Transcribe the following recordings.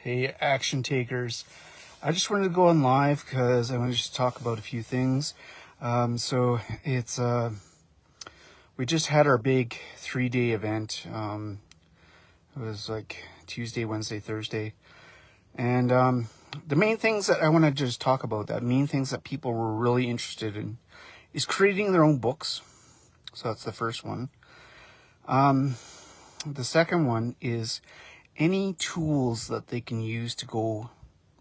Hey, action takers. I just wanted to go on live because I want to just talk about a few things. So it's we just had our big 3-day event. It was like Tuesday, Wednesday, Thursday, and the main things that I want to just talk about, that main things that people were really interested in, is creating their own books. So that's the first one. The second one is any tools that they can use to go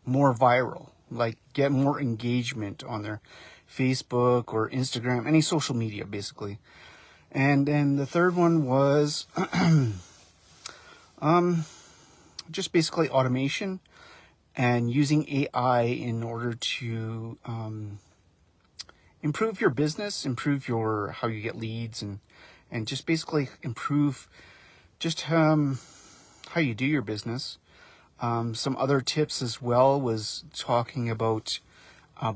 more viral, like get more engagement on their Facebook or Instagram, any social media basically. And then the third one was just basically automation and using AI in order to improve your business, improve your how you get leads, and just basically improve just how you do your business. Some other tips as well was talking about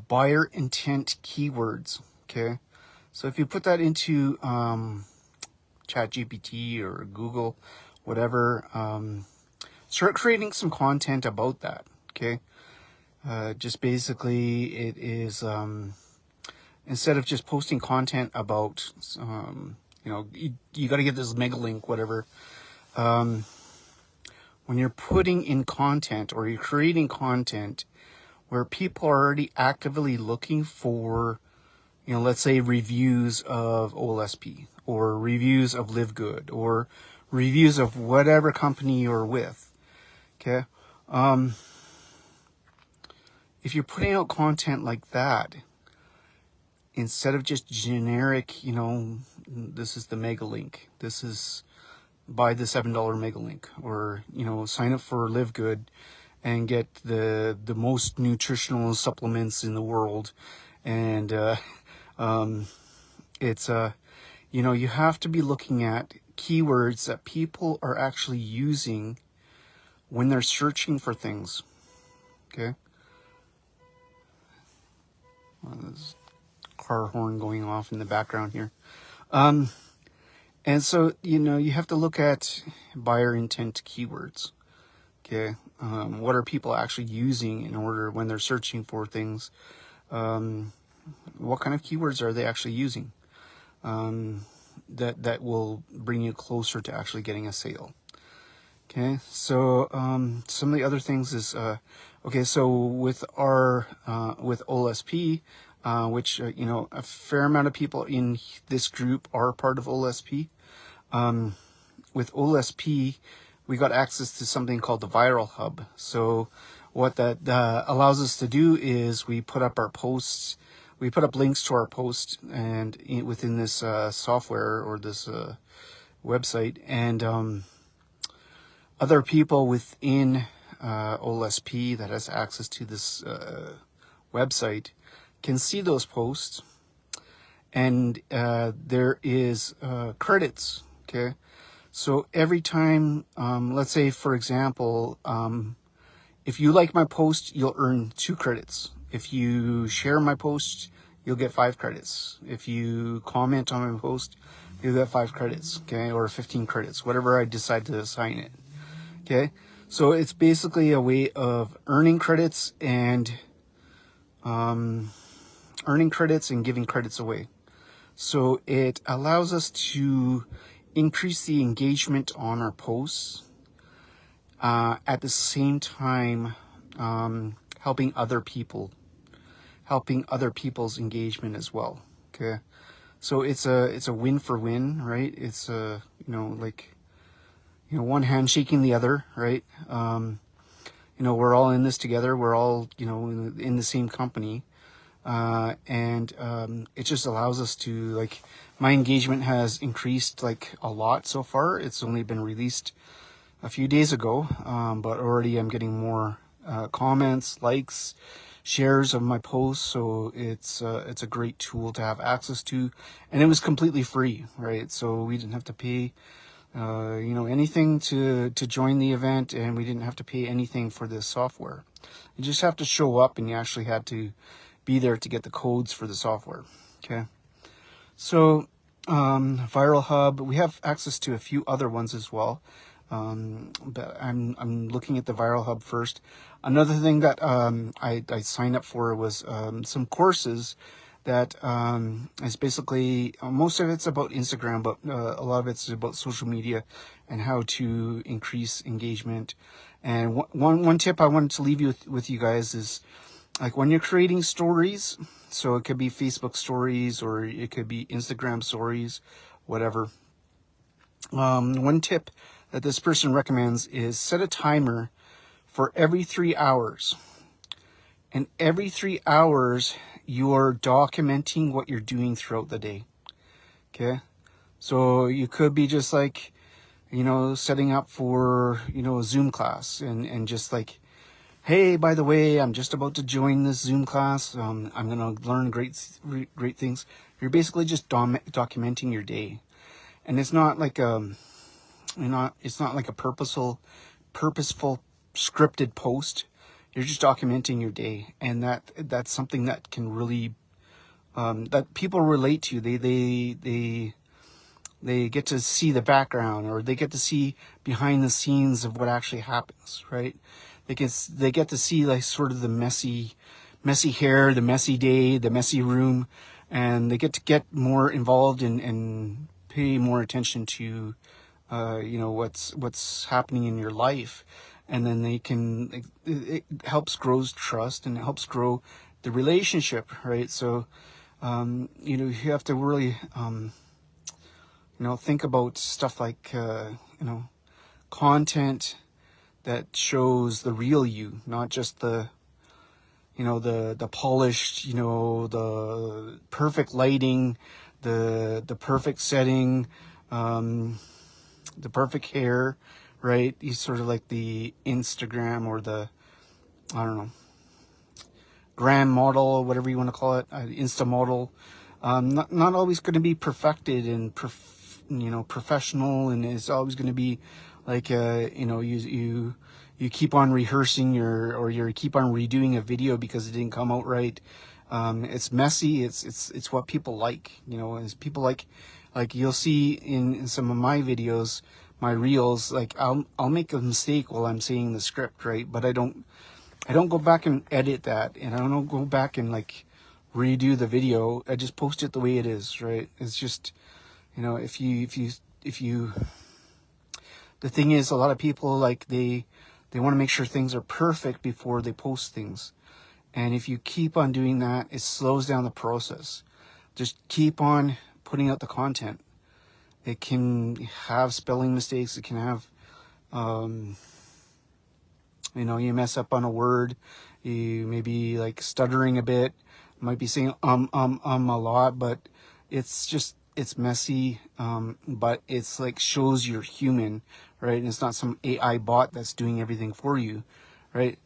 buyer intent keywords. Okay, so if you put that into ChatGPT or Google, whatever, start creating some content about that. Okay, just basically it is instead of just posting content about you got to get this mega link, whatever. When you're putting in content or you're creating content where people are already actively looking for, let's say reviews of OLSP or reviews of Live Good or reviews of whatever company you're with. Okay. If you're putting out content like that, instead of just generic, this is the mega link, this is buy the $7 mega link, or sign up for Live Good and get the most nutritional supplements in the world, and it's you have to be looking at keywords that people are actually using when they're searching for things. Okay. There's a car horn going off in the background here. And so, you have to look at buyer intent keywords. Okay. What are people actually using in order when they're searching for things? What kind of keywords are they actually using? That will bring you closer to actually getting a sale. Okay. So, some of the other things is, so with our, with OLSP, which, a fair amount of people in this group are part of OLSP. With OLSP, we got access to something called the Viral Hub. So what that allows us to do is we put up our posts, we put up links to our posts and within this software or this website, and other people within OLSP that has access to this website can see those posts, and there is credits. Okay, so every time, let's say for example, if you like my post, you'll earn 2 credits. If you share my post, you'll get 5 credits. If you comment on my post, you'll get 5 credits. Okay, or 15 credits, whatever I decide to assign it. Okay, so it's basically a way of earning credits and giving credits away. So it allows us to increase the engagement on our posts, at the same time helping other people's engagement as well. Okay, so it's a win for win, right? It's one hand shaking the other, right? We're all in this together. We're all in the same company. And it just allows us to, my engagement has increased a lot so far. It's only been released a few days ago, but already I'm getting more comments, likes, shares of my posts. So it's a great tool to have access to, and it was completely free, right? So we didn't have to pay anything to join the event, and we didn't have to pay anything for this software. You just have to show up, and you actually had to be there to get the codes for the software. Okay. So, Viral Hub, we have access to a few other ones as well. But I'm looking at the Viral Hub first. Another thing that I signed up for was some courses that is basically most of it's about Instagram, but a lot of it's about social media and how to increase engagement. And one tip I wanted to leave you with you guys is, like, when you're creating stories, so it could be Facebook stories or it could be Instagram stories, whatever. One tip that this person recommends is set a timer for every 3 hours. And every 3 hours, you're documenting what you're doing throughout the day. Okay? So you could be just like, setting up for, a Zoom class and just like, hey, by the way, I'm just about to join this Zoom class. I'm going to learn great things. You're basically just documenting your day. And it's not like it's not like a purposeful scripted post. You're just documenting your day, and that's something that can really that people relate to. They get to see the background, or they get to see behind the scenes of what actually happens, right? They get to see like sort of the messy hair, the messy day, the messy room, and they get more involved and pay more attention to what's happening in your life. And then it helps grow trust, and it helps grow the relationship, right? So you have to really think about stuff like content that shows the real you, not just the polished, the perfect lighting, the perfect setting, the perfect hair, right? He's sort of like the Instagram or the, I don't know, gram model, whatever you want to call it, Insta model. Not always going to be perfected and professional, and it's always going to be like you keep on rehearsing you keep on redoing a video because it didn't come out right. It's messy. It's what people like, as people like you'll see in some of my videos, my reels, like I'll make a mistake while I'm saying the script, right? But I don't go back and edit that, and I don't go back and like redo the video. I just post it the way it is, right? It's just, if you the thing is, a lot of people, like, they want to make sure things are perfect before they post things. And if you keep on doing that, it slows down the process. Just keep on putting out the content. It can have spelling mistakes. It can have, you mess up on a word. You may be like stuttering a bit. Might be saying a lot, but it's messy. But it's like shows you're human, right? And it's not some AI bot that's doing everything for you, right?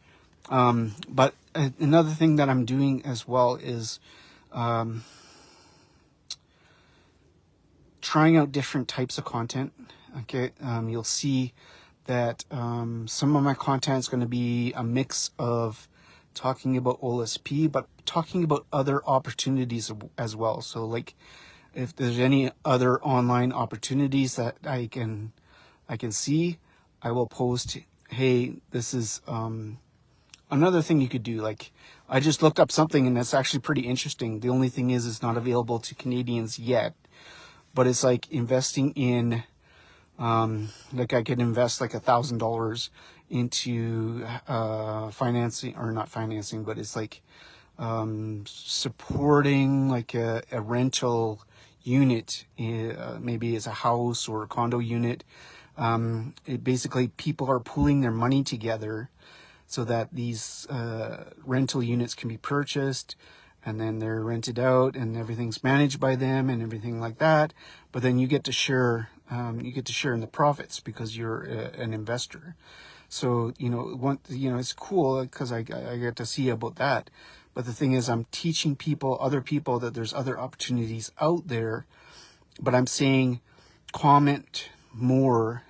But another thing that I'm doing as well is trying out different types of content. Okay, you'll see that some of my content is going to be a mix of talking about OLSP, but talking about other opportunities as well. So, like, if there's any other online opportunities that I can see, I will post, hey, this is another thing you could do. Like, I just looked up something and it's actually pretty interesting. The only thing is it's not available to Canadians yet, but it's like investing in, like, I could invest like $1,000 into financing, or not financing, but it's like supporting like a rental unit. Maybe it's a house or a condo unit. It basically, people are pooling their money together so that these rental units can be purchased, and then they're rented out, and everything's managed by them and everything like that. But then you get to share in the profits because you're an investor. So it's cool because I get to see about that. But the thing is, I'm teaching other people that there's other opportunities out there. But I'm saying, comment more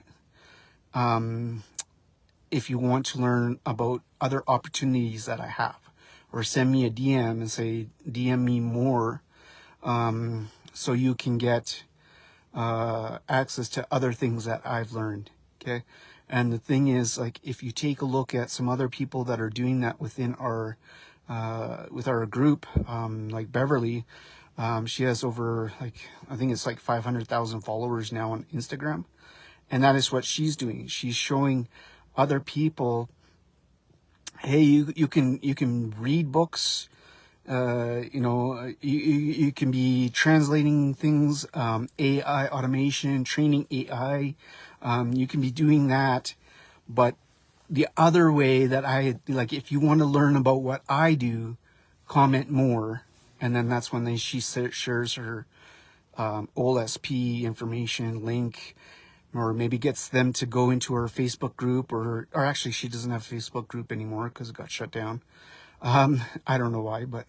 if you want to learn about other opportunities that I have, or send me a DM and say, DM me more, so you can get access to other things that I've learned. Okay. Okay. And the thing is, like, if you take a look at some other people that are doing that within our, with our group, like Beverly, she has over, like, I think it's like 500,000 followers now on Instagram. And that is what she's doing. She's showing other people, hey, you can read books, you can be translating things, AI automation, training AI. You can be doing that. But the other way that like, if you want to learn about what I do, comment more. And then that's when she shares her OLSP information link, or maybe gets them to go into her Facebook group, or actually she doesn't have a Facebook group anymore because it got shut down. I don't know why, but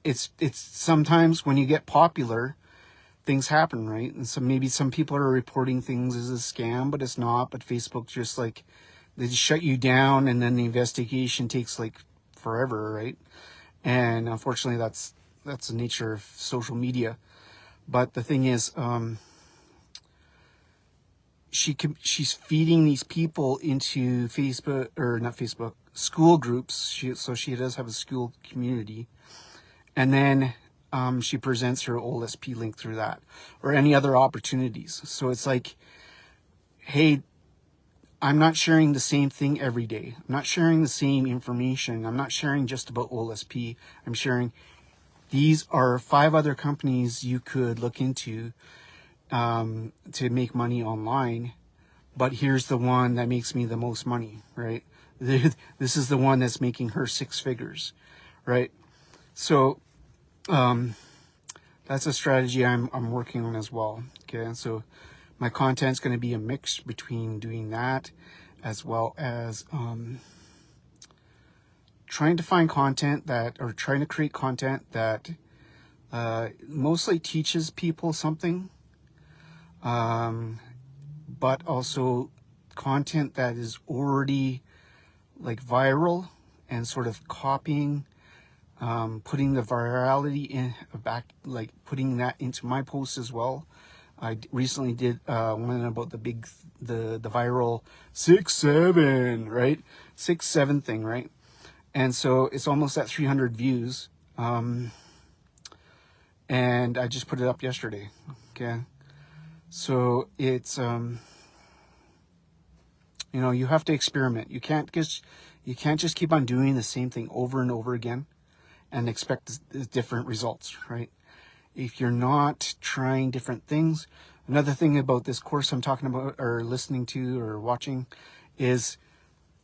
it's sometimes when you get popular, things happen, right? And so maybe some people are reporting things as a scam, but it's not. But Facebook just, like, they just shut you down, and then the investigation takes like forever, right? And unfortunately, that's the nature of social media. But the thing is, she's feeding these people into Facebook, or not Facebook, school groups. So she does have a school community, and then she presents her OLSP link through that, or any other opportunities. So it's like, hey, I'm not sharing the same thing every day. I'm not sharing the same information. I'm not sharing just about OLSP. I'm sharing, these are 5 other companies you could look into to make money online. But here's the one that makes me the most money, right? This is the one that's making her 6 figures, right? So that's a strategy I'm working on as well. Okay, and so my content's going to be a mix between doing that, as well as trying to find content that, or trying to create content that mostly teaches people something, but also content that is already like viral, and sort of copying, putting the virality in back, like putting that into my posts as well. I recently did one about the viral 6-7, right? 6-7 thing, right? And so it's almost at 300 views. And I just put it up yesterday. Okay. So it's, you have to experiment. You can't just keep on doing the same thing over and over again and expect different results, right? If you're not trying different things. Another thing about this course I'm talking about, or listening to, or watching, is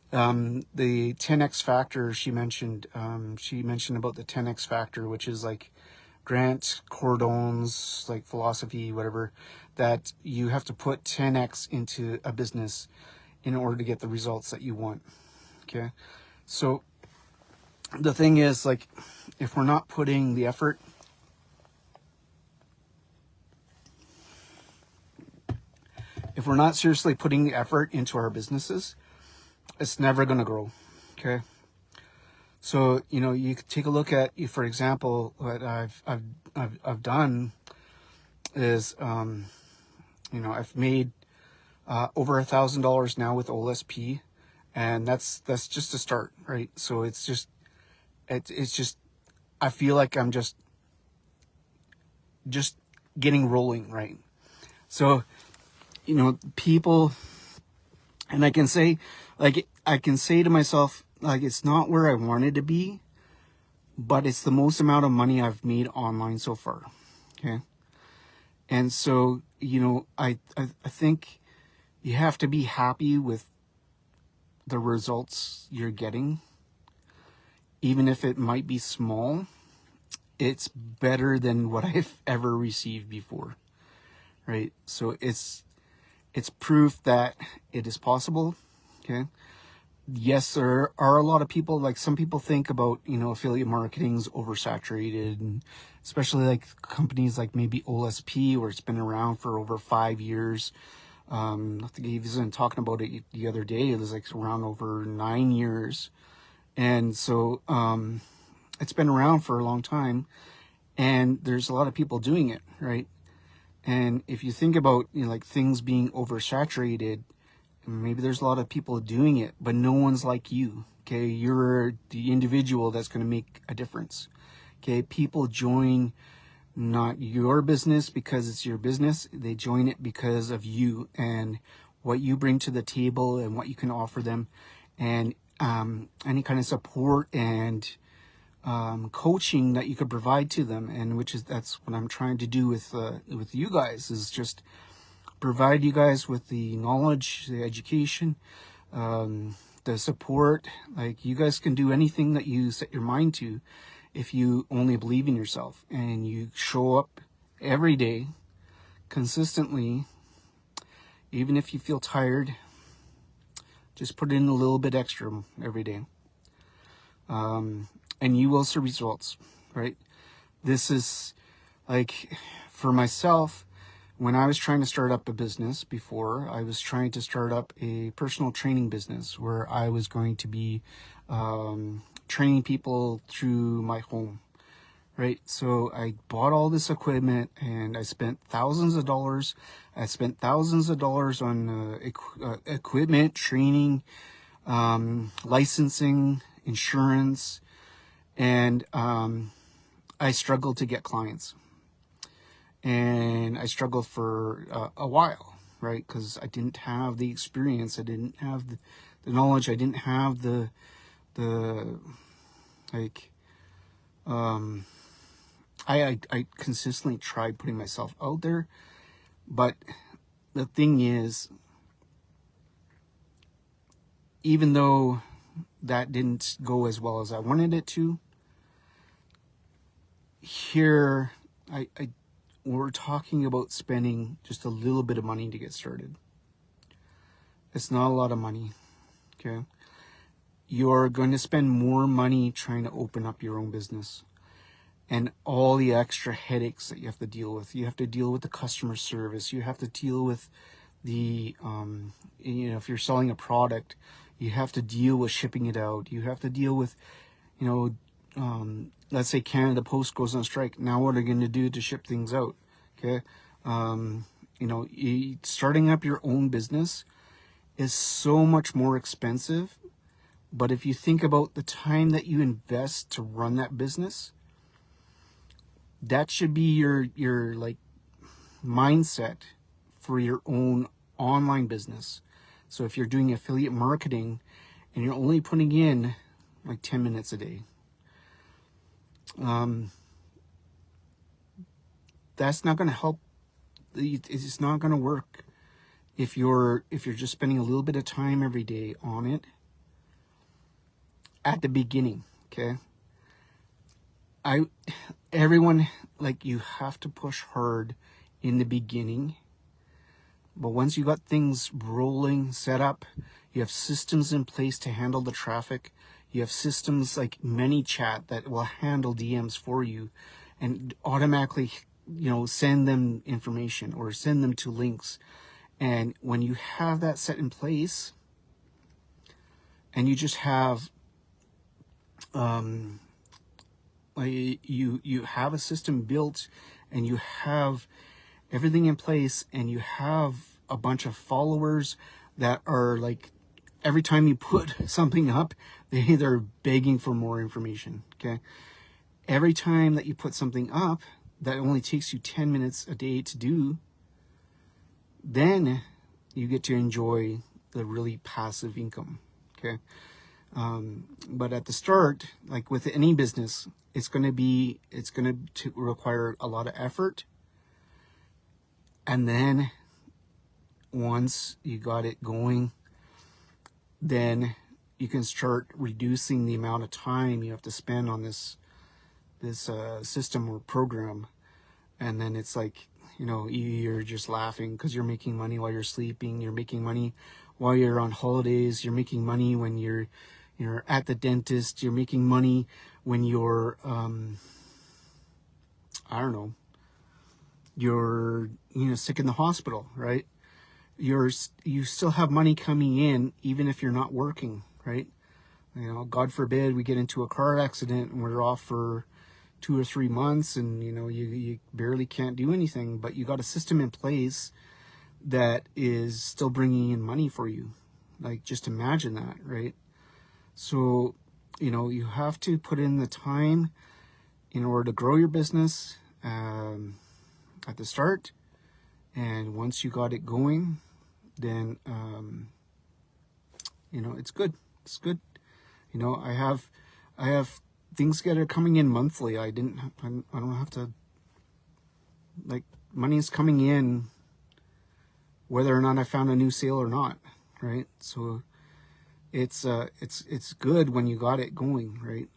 the 10x factor. She mentioned about the 10x factor, which is like Grant Cardone's like philosophy, whatever, that you have to put 10x into a business in order to get the results that you want. Okay, so the thing is, like, if we're not putting the effort, if we're not seriously putting the effort into our businesses, it's never going to grow. Okay. So, you could take a look at, for example, what I've done is, I've made over $1,000 now with OLSP, and that's just a start, right? So it's just, I feel like I'm just getting rolling, right? So, people, and I can say to myself, like, it's not where I wanted to be, but it's the most amount of money I've made online so far. Okay. And so, I think you have to be happy with the results you're getting, even if it might be small. It's better than what I've ever received before, right? So it's proof that it is possible. Okay. Yes, there are a lot of people, like, some people think about, affiliate marketing's oversaturated, and especially like companies like maybe OLSP, where it's been around for over 5 years. I think he was talking about it the other day. It was like around over 9 years. And so, it's been around for a long time, and there's a lot of people doing it, right? And if you think about, like, things being oversaturated, Maybe there's a lot of people doing it, but no one's like you. Okay, you're the individual that's going to make a difference. Okay, people join not your business because it's your business. They join it because of you and what you bring to the table and what you can offer them, and any kind of support and coaching that you could provide to them. And that's what I'm trying to do with you guys, is just provide you guys with the knowledge, the education, the support. Like, you guys can do anything that you set your mind to if you only believe in yourself and you show up every day consistently. Even if you feel tired, just put in a little bit extra every day, and you will see results, right? This is like, for myself, when I was trying to start up a business before, I was trying to start up a personal training business where I was going to be training people through my home, right? So I bought all this equipment and I spent thousands of dollars. I spent thousands of dollars on equipment, training, licensing, insurance, and I struggled to get clients. And I struggled for a while, right? Because I didn't have the experience. I didn't have the knowledge. I didn't have the like, I consistently tried putting myself out there. But the thing is, even though that didn't go as well as I wanted it to, here we're talking about spending just a little bit of money to get started. It's not a lot of money, okay? You're going to spend more money trying to open up your own business, and all the extra headaches that you have to deal with. You have to deal with the customer service. You have to deal with the, if you're selling a product, you have to deal with shipping it out. You have to deal with, let's say Canada Post goes on strike. Now what are you going to do to ship things out? Okay. Starting up your own business is so much more expensive. But if you think about the time that you invest to run that business, that should be your like mindset for your own online business. So if you're doing affiliate marketing and you're only putting in like 10 minutes a day, that's not going to help. It's not going to work if you're just spending a little bit of time every day on it at the beginning. Okay, everyone, like, you have to push hard in the beginning, but once you got things rolling, set up, you have systems in place to handle the traffic. You have systems like ManyChat that will handle DMs for you and automatically, send them information or send them to links. And when you have that set in place, and you just have, you have a system built, and you have everything in place, and you have a bunch of followers that are like, every time you put something up, they're begging for more information. Okay, every time that you put something up that only takes you 10 minutes a day to do, then you get to enjoy the really passive income. Okay, but at the start, like with any business, it's going to require a lot of effort. And then once you got it going, then you can start reducing the amount of time you have to spend on this system or program. And then it's like, you're just laughing because you're making money while you're sleeping. You're making money while you're on holidays. You're making money when you're at the dentist. You're making money when you're, you're, sick in the hospital, right? You still have money coming in even if you're not working, right? God forbid we get into a car accident and we're off for 2 or 3 months, and you barely can't do anything, but you got a system in place that is still bringing in money for you. Like, just imagine that, right? So, you know, you have to put in the time in order to grow your business at the start. And once you got it going, then, you know, it's good. It's good. You know, I have things that are coming in monthly. I don't have to, like, money's coming in whether or not I found a new sale or not, right? So it's good when you got it going, right?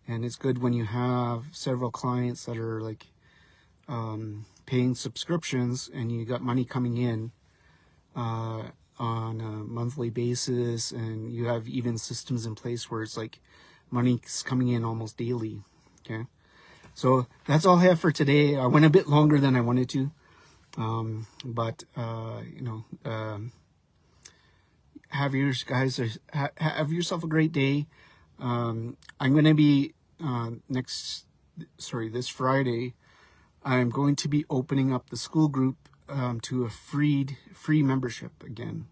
And it's good when you have several clients that are like paying subscriptions and you got money coming in on a monthly basis, and you have even systems in place where it's like money's coming in almost daily. Okay, so that's all I have for today. I went a bit longer than I wanted to, but you know, have yourself a great day. I'm going to be this Friday, I'm going to be opening up the school group to a free membership again.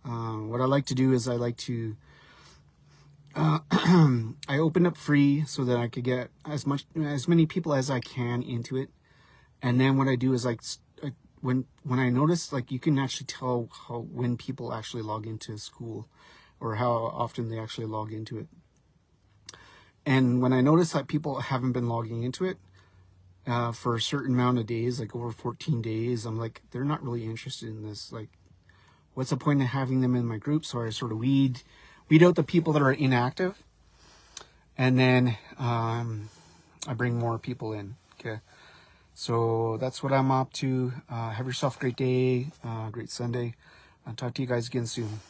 What I like to do is I like to I open up free so that I could get as many people as I can into it. And then what I do is, like, when I notice, like, you can actually tell when people actually log into school or how often they actually log into it. And when I notice that people haven't been logging into it for a certain amount of days, like over 14 days, I'm like, they're not really interested in this. Like, what's the point of having them in my group? So I sort of weed out the people that are inactive, and then I bring more people in. Okay, so that's what I'm up to. Have yourself a great day, great Sunday. I'll talk to you guys again soon.